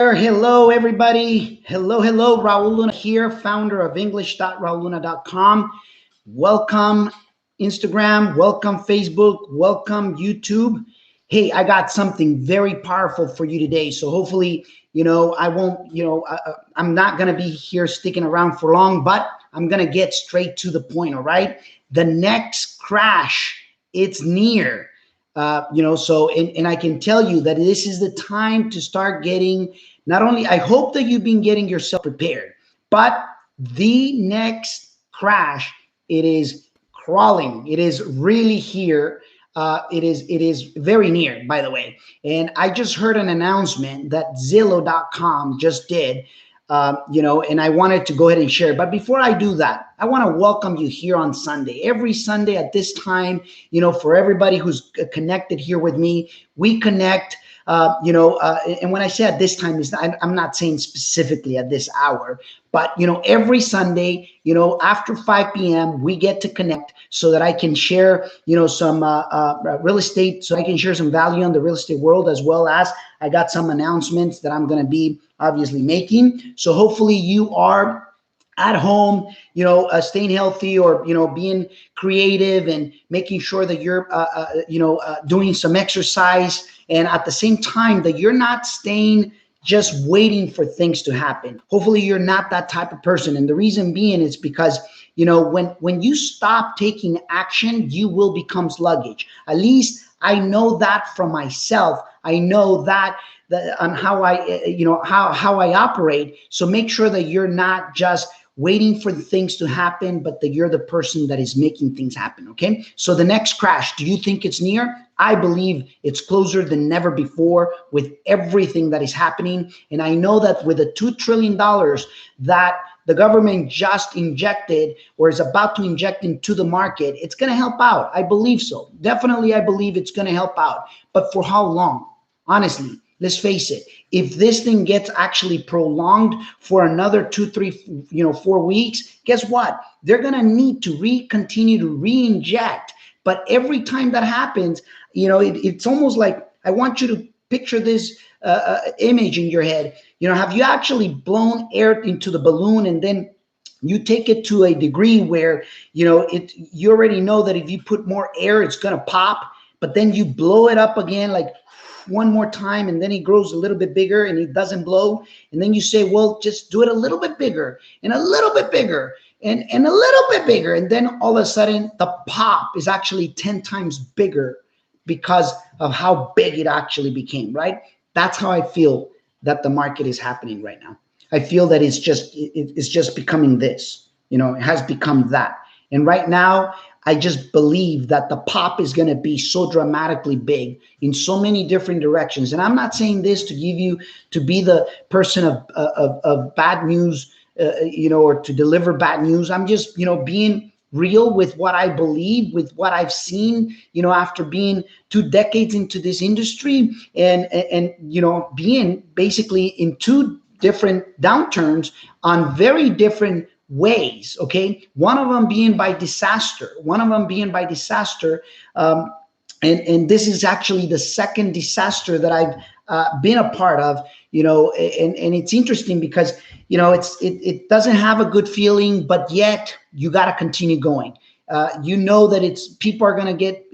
Hello, everybody. Hello. Raul Luna here, founder of English.rauluna.com. Welcome, Instagram. Welcome, Facebook. Welcome, YouTube. Hey, I got something very powerful for you today. So hopefully, I won't, I'm not going to be here sticking around for long, but I'm going to get straight to the point. All right. The next crash, it's near. And I can tell you that this is the time to start getting, not only, I hope that you've been getting yourself prepared, but the next crash, it is crawling. It is really here. It is very near, by the way. And I just heard an announcement that Zillow.com just did, and I wanted to go ahead and share. But before I do that, I want to welcome you here on Sunday. Every Sunday at this time, for everybody who's connected here with me, we connect. And when I say at this time, I'm not saying specifically at this hour, but every Sunday, after 5 p.m., we get to connect so that I can share, some real estate, so I can share some value on the real estate world, as well as I got some announcements that I'm going to be obviously making. So hopefully you are at home, staying healthy, or, being creative and making sure that you're, doing some exercise. And at the same time that you're not staying just waiting for things to happen. Hopefully you're not that type of person. And the reason being is because, when you stop taking action, you will become sluggish. At least I know that from myself. I know that on how I operate. So make sure that you're not just waiting for the things to happen, but that you're the person that is making things happen. Okay. So the next crash, do you think it's near? I believe it's closer than never before with everything that is happening. And I know that with the $2 trillion that the government just injected or is about to inject into the market, it's going to help out. I believe so. Definitely, I believe it's going to help out. But for how long? Honestly, let's face it. If this thing gets actually prolonged for another 2, 3, 4 weeks, guess what? They're going to need to continue to re-inject. But every time that happens, it's almost like, I want you to picture this image in your head. Have you actually blown air into the balloon, and then you take it to a degree where, you already know that if you put more air, it's going to pop, but then you blow it up again, like one more time, and then it grows a little bit bigger and it doesn't blow. And then you say, well, just do it a little bit bigger and a little bit bigger and a little bit bigger. And then all of a sudden the pop is actually 10 times bigger because of how big it actually became, right? That's how I feel that the market is happening right now. I feel that it's just becoming this, it has become that. And right now, I just believe that the pop is going to be so dramatically big in so many different directions. And I'm not saying this to be the person of bad news, or to deliver bad news. I'm just, being real with what I believe, with what I've seen, after being 2 decades into this industry and being basically in 2 different downturns on very different ways. Okay. One of them being by disaster, and this is actually the second disaster that I've been a part of, and it's interesting because, it doesn't have a good feeling, but yet you got to continue going. That people are going to get,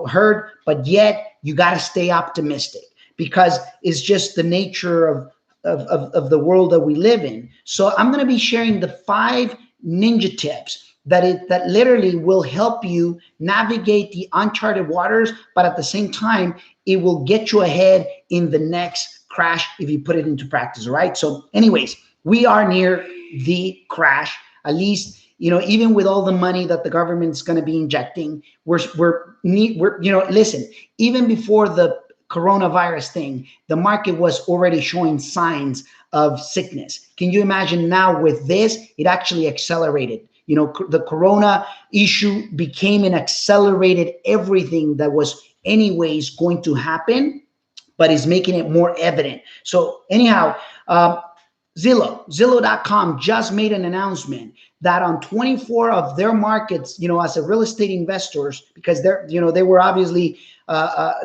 hurt, but yet you got to stay optimistic because it's just the nature of the world that we live in. So I'm going to be sharing the 5 ninja tips that literally will help you navigate the uncharted waters, but at the same time, it will get you ahead in the next crash if you put it into practice. All right. So anyways, we are near the crash, at least, even with all the money that the government's going to be injecting, listen, even before the coronavirus thing, the market was already showing signs of sickness. Can you imagine now with this, it actually accelerated. The corona issue became and accelerated everything that was anyways going to happen, but is making it more evident. So anyhow, Zillow.com just made an announcement that on 24 of their markets, as a real estate investors, because they were obviously,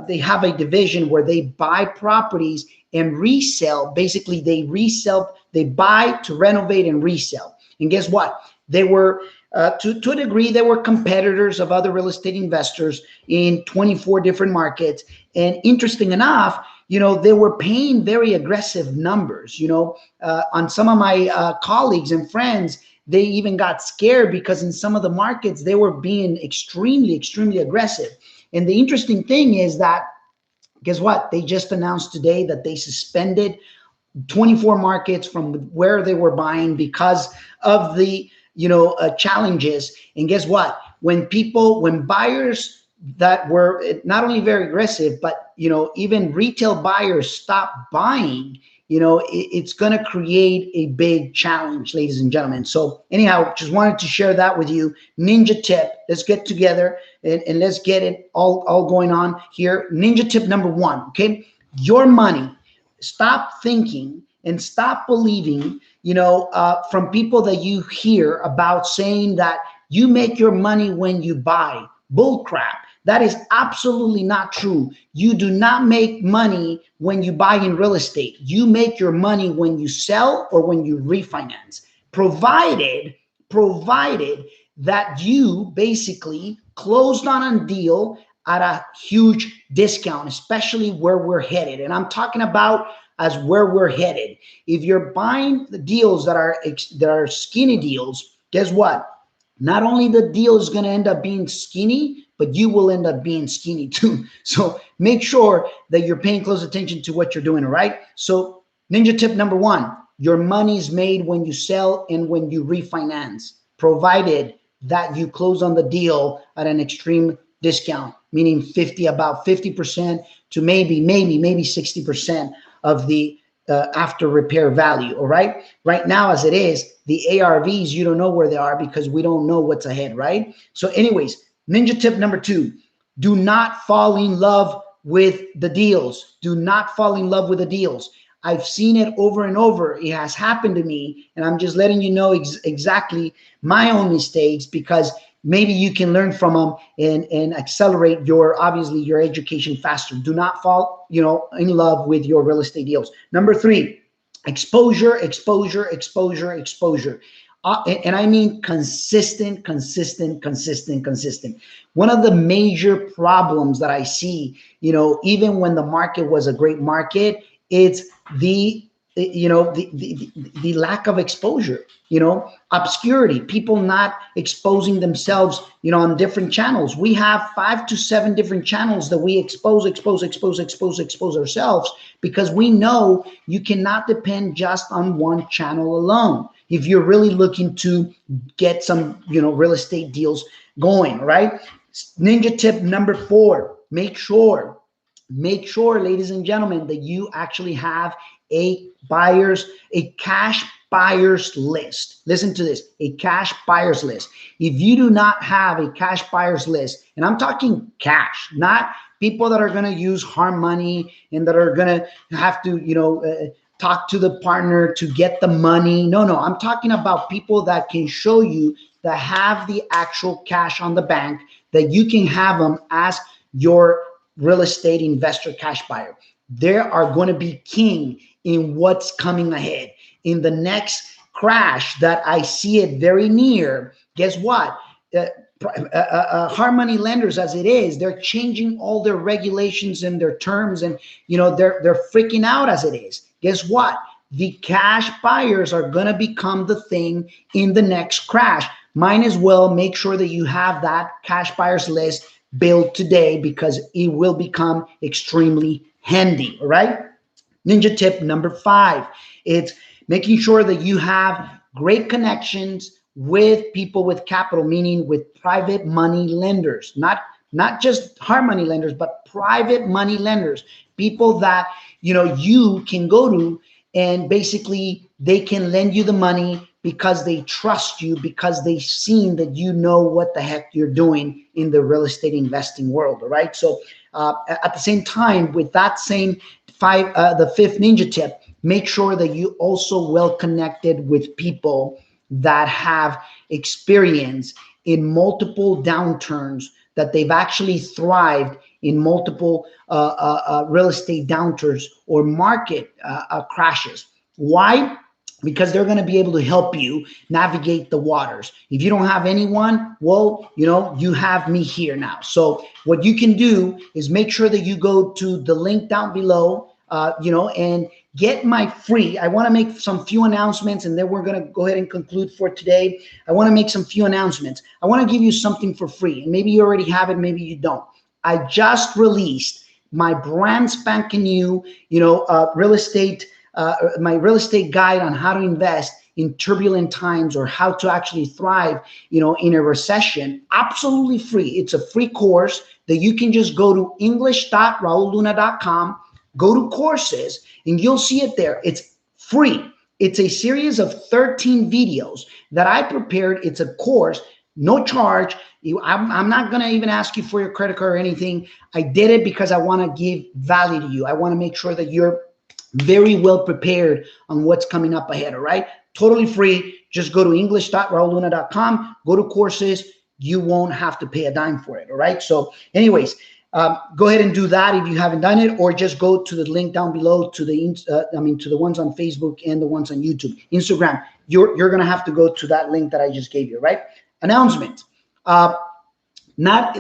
they have a division where they buy properties and resell. Basically, they resell, they buy to renovate and resell. And guess what? They were, to a degree, they were competitors of other real estate investors in 24 different markets. And interesting enough, they were paying very aggressive numbers. On some of my colleagues and friends, they even got scared because in some of the markets, they were being extremely, extremely aggressive. And the interesting thing is that, guess what? They just announced today that they suspended 24 markets from where they were buying because of the challenges. And guess what? When buyers that were not only very aggressive, but even retail buyers stop buying, it's going to create a big challenge, ladies and gentlemen. So anyhow, just wanted to share that with you. Ninja tip. Let's get together and let's get it all going on here. Ninja tip number 1. Okay, your money. Stop thinking and stop believing, from people that you hear about saying that you make your money when you buy. Bull crap. That is absolutely not true. You do not make money when you buy in real estate. You make your money when you sell or when you refinance, provided that you basically closed on a deal at a huge discount, especially where we're headed. And I'm talking about as where we're headed. If you're buying the deals that are skinny deals, guess what? Not only the deal is going to end up being skinny, but you will end up being skinny too. So make sure that you're paying close attention to what you're doing, all right? So ninja tip number 1, your money is made when you sell and when you refinance, provided that you close on the deal at an extreme discount, meaning about 50% to maybe 60% of the after repair value. All right. Right now, as it is, the ARVs, you don't know where they are because we don't know what's ahead. Right. So anyways, ninja tip number 2, do not fall in love with the deals. Do not fall in love with the deals. I've seen it over and over. It has happened to me. And I'm just letting you know exactly my own mistakes, because maybe you can learn from them and accelerate obviously your education faster. Do not fall, in love with your real estate deals. Number 3, exposure. And I mean consistent. One of the major problems that I see, even when the market was a great market, it's the lack of exposure, obscurity, people not exposing themselves, on different channels. We have 5 to 7 different channels that we expose ourselves, because we know you cannot depend just on one channel alone if you're really looking to get some, real estate deals going, right? Ninja tip number 4, make sure, ladies and gentlemen, that you actually have a cash buyers list. Listen to this, a cash buyers list. If you do not have a cash buyers list, and I'm talking cash, not people that are going to use hard money and that are going to have to, talk to the partner to get the money. No, I'm talking about people that can show you, that have the actual cash on the bank, that you can have them as your real estate investor cash buyer. They are going to be king in what's coming ahead. In the next crash that I see it very near, guess what? Hard money lenders, as it is, they're changing all their regulations and their terms, and they're freaking out as it is. Guess what? The cash buyers are going to become the thing in the next crash. Might as well make sure that you have that cash buyers list built today, because it will become extremely handy. All right. Ninja tip number 5, it's making sure that you have great connections with people with capital, meaning with private money lenders, not just hard money lenders, but private money lenders, people that, you can go to, and basically they can lend you the money because they trust you, because they've seen that you know what the heck you're doing in the real estate investing world. All right. So at the same time, with that same the 5th ninja tip, make sure that you also well connected with people that have experience in multiple downturns, that they've actually thrived in multiple real estate downturns or market crashes. Why? Because they're going to be able to help you navigate the waters. If you don't have anyone, well, you have me here now. So what you can do is make sure that you go to the link down below, and get my free. I want to make some few announcements, and then we're going to go ahead and conclude for today. I want to make some few announcements. I want to give you something for free, and maybe you already have it, maybe you don't. I just released my brand spanking new, real estate, my real estate guide on how to invest in turbulent times, or how to actually thrive, in a recession. Absolutely free. It's a free course that you can just go to english.raulluna.com, go to courses, and you'll see it there. It's free. It's a series of 13 videos that I prepared. It's a course, no charge. I'm not going to even ask you for your credit card or anything. I did it because I want to give value to you. I want to make sure that you're very well prepared on what's coming up ahead. All right. Totally free. Just go to english.raulluna.com, go to courses. You won't have to pay a dime for it. All right. So anyways, go ahead and do that if you haven't done it, or just go to the link down below to the ones on Facebook and the ones on YouTube. Instagram, you're going to have to go to that link that I just gave you, right? Announcement.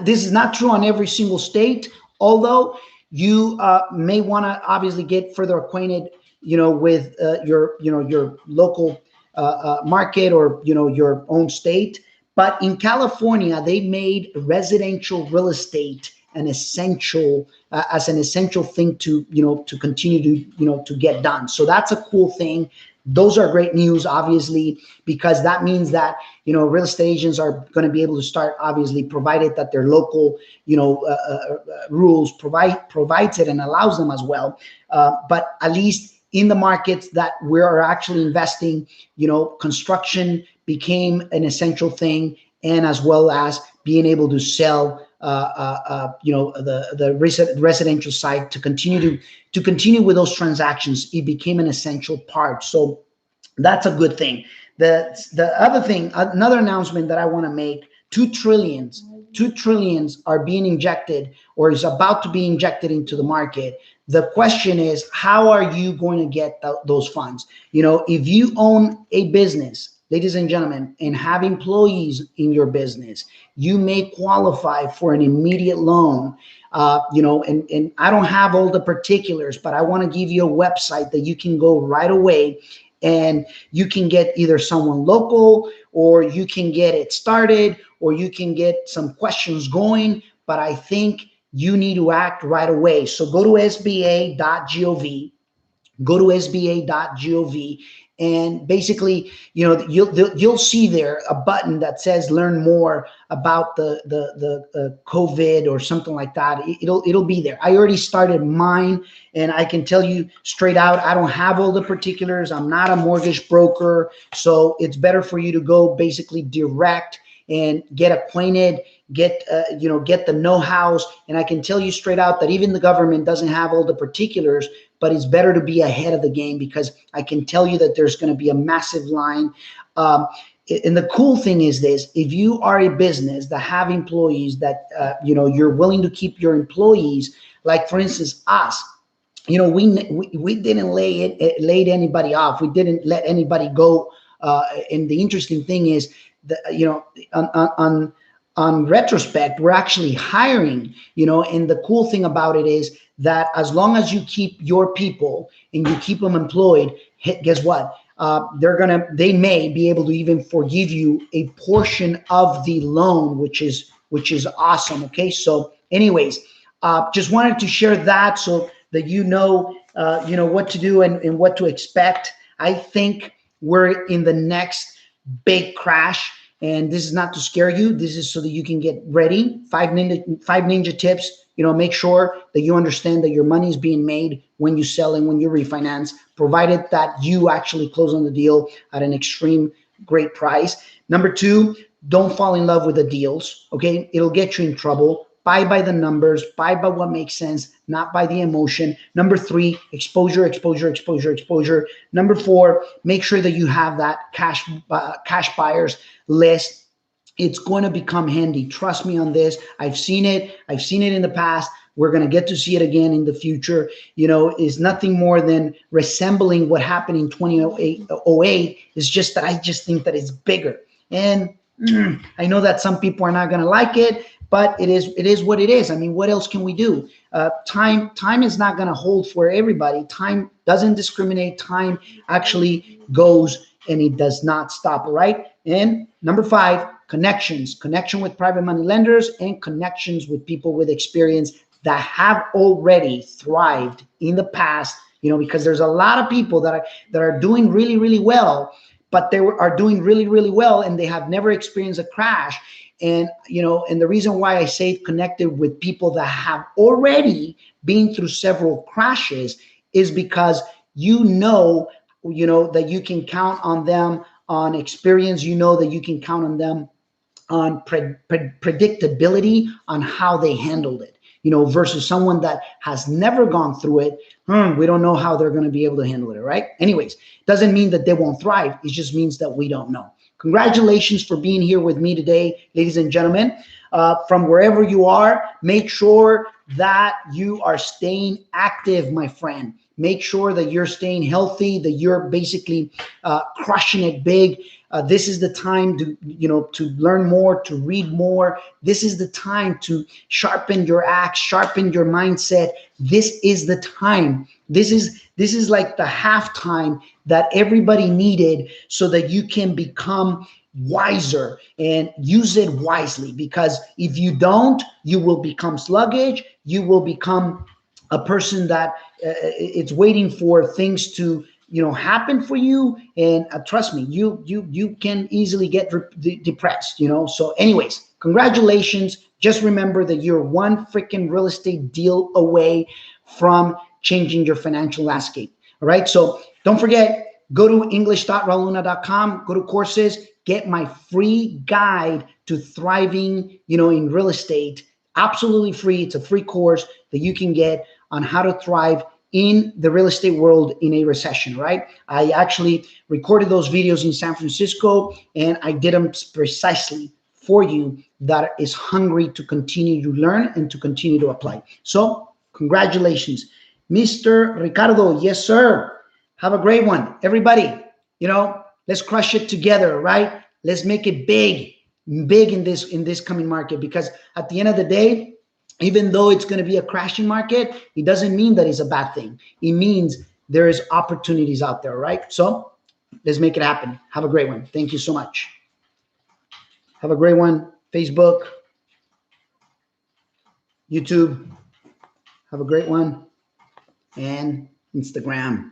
This is not true on every single state, although you may want to obviously get further acquainted, with your local market, or your own state. But in California, they made residential real estate an essential thing to to continue to get done. So that's a cool thing. Those are great news, obviously, because that means that real estate agents are going to be able to start, obviously, provided that their local rules provides it and allows them as well. But at least in the markets that we're actually investing, construction became an essential thing, and as well as being able to sell the residential side to continue with those transactions. It became an essential part. So that's a good thing. The other thing, another announcement that I want to make, $2 trillion are being injected, or is about to be injected into the market. The question is, how are you going to get those funds? If you own a business, ladies and gentlemen, and have employees in your business, you may qualify for an immediate loan. And I don't have all the particulars, but I want to give you a website that you can go right away, and you can get either someone local, or you can get it started, or you can get some questions going. But I think you need to act right away. So go to sba.gov, and basically, you'll see there a button that says learn more about the COVID or something like that. It'll be there. I already started mine, and I can tell you straight out, I don't have all the particulars. I'm not a mortgage broker, so it's better for you to go basically direct and get acquainted, get the know-hows. And I can tell you straight out that even the government doesn't have all the particulars, but it's better to be ahead of the game, because I can tell you that there's going to be a massive line. And the cool thing is this: if you are a business that have employees that, you're willing to keep your employees, like for instance, us, we didn't laid anybody off. We didn't let anybody go. And the interesting thing is that, on retrospect, we're actually hiring, and the cool thing about it is that as long as you keep your people and you keep them employed, guess what? They may be able to even forgive you a portion of the loan, which is awesome. Okay. So anyways, just wanted to share that so that what to do and what to expect. I think we're in the next big crash. And this is not to scare you. This is so that you can get ready. Five ninja tips. Make sure that you understand that your money is being made when you sell and when you refinance, provided that you actually close on the deal at an extreme great price. Number 2, don't fall in love with the deals. Okay, it'll get you in trouble. Buy by the numbers. Buy by what makes sense, not by the emotion. Number 3, exposure. Number 4, make sure that you have that cash buyers list. It's going to become handy. Trust me on this. I've seen it in the past. We're going to get to see it again in the future. You know, is nothing more than resembling what happened in 2008. It's just that I just think that it's bigger. And I know that some people are not going to like it, but it is what it is. I mean, what else can we do? Time is not going to hold for everybody. Time doesn't discriminate. Time actually goes and it does not stop, right? And number 5, connection with private money lenders and connections with people with experience that have already thrived in the past, you know, because there's a lot of people that are doing really, really well, but they are doing really, really well and they have never experienced a crash. And, you know, and the reason why I say connected with people that have already been through several crashes is because you know that you can count on them on experience. You know that you can count on them on predictability on how they handled it, you know, versus someone that has never gone through it. We don't know how they're going to be able to handle it, right? Anyways, doesn't mean that they won't thrive. It just means that we don't know. Congratulations for being here with me today, ladies and gentlemen. From wherever you are, make sure that you are staying active, my friend. Make sure that you're staying healthy, that you're basically crushing it big. This is the time to, to learn more, to read more. This is the time to sharpen your axe, sharpen your mindset. This is the time. This is like the halftime that everybody needed so that you can become wiser and use it wisely. Because if you don't, you will become sluggish. You will become a person that it's waiting for things to happen for you. And trust me, you can easily get depressed. So anyways, congratulations. Just remember that you're one freaking real estate deal away from changing your financial landscape. All right, so don't forget, go to english.rauluna.com, go to courses, get my free guide to thriving in real estate. Absolutely free. It's a free course that you can get on how to thrive in the real estate world in a recession, right? I actually recorded those videos in San Francisco, and I did them precisely for you that is hungry to continue to learn and to continue to apply. So congratulations, Mr. Ricardo. Yes, sir. Have a great one. Everybody, let's crush it together, right? Let's make it big in this coming market, because at the end of the day, even though it's going to be a crashing market, it doesn't mean that it's a bad thing. It means there is opportunities out there, right? So let's make it happen. Have a great one. Thank you so much. Have a great one. Facebook, YouTube. Have a great one. And Instagram.